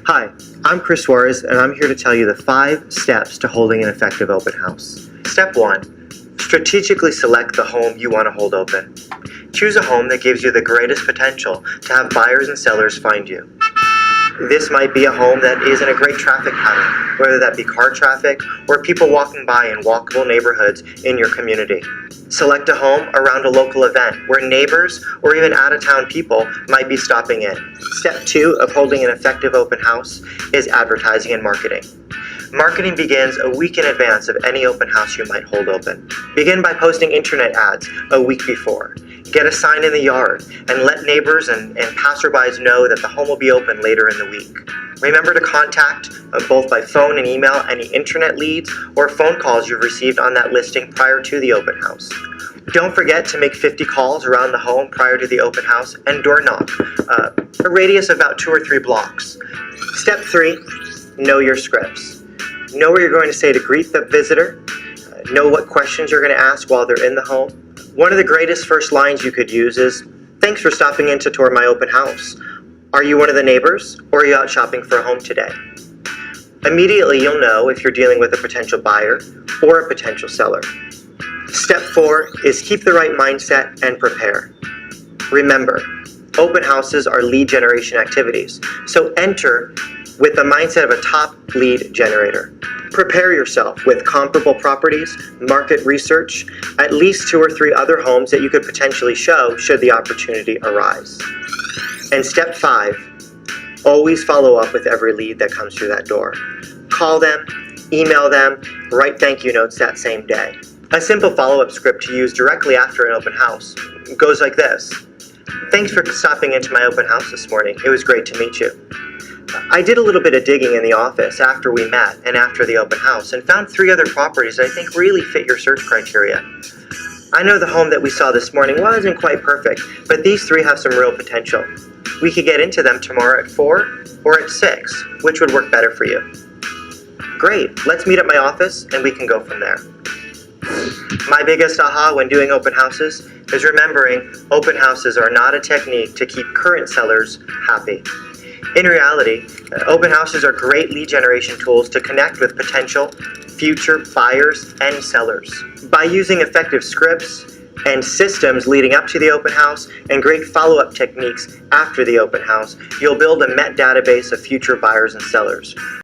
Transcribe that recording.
Hi, I'm Chris Suarez, and I'm here to tell you the 5 steps to holding an effective open house. Step 1. Strategically select the home you want to hold open. Choose a home that gives you the greatest potential to have buyers and sellers find you. This might be a home that is in a great traffic pattern, whether that be car traffic or people walking by in walkable neighborhoods in your community. Select a home around a local event where neighbors or even out-of-town people might be stopping in. Step 2 of holding an effective open house is advertising and marketing. Marketing begins a week in advance of any open house you might hold open. Begin by posting internet ads a week before. Get a sign in the yard and let neighbors and passerbys know that the home will be open later in the week. Remember to contact, both by phone and email, any internet leads or phone calls you've received on that listing prior to the open house. Don't forget to make 50 calls around the home prior to the open house and door knock, a radius of about 2 or 3 blocks. Step 3, know your scripts. Know what you're going to say to greet the visitor. Know what questions you're going to ask while they're in the home. One of the greatest first lines you could use is, "Thanks for stopping in to tour my open house. Are you one of the neighbors, or are you out shopping for a home today?" Immediately you'll know if you're dealing with a potential buyer or a potential seller. Step 4 is keep the right mindset and prepare. Remember, open houses are lead generation activities, so enter with the mindset of a top lead generator. Prepare yourself with comparable properties, market research, at least 2 or 3 other homes that you could potentially show should the opportunity arise. And step 5, always follow up with every lead that comes through that door. Call them, email them, write thank you notes that same day. A simple follow-up script to use directly after an open house goes like this. "Thanks for stopping into my open house this morning. It was great to meet you. I did a little bit of digging in the office after we met and after the open house and found 3 other properties that I think really fit your search criteria. I know the home that we saw this morning wasn't quite perfect, but these 3 have some real potential. We could get into them tomorrow at 4 or at 6, which would work better for you." Great, let's meet at my office and we can go from there. My biggest aha when doing open houses is remembering open houses are not a technique to keep current sellers happy. In reality, open houses are great lead generation tools to connect with potential future buyers and sellers. By using effective scripts and systems leading up to the open house and great follow-up techniques after the open house, you'll build a met database of future buyers and sellers.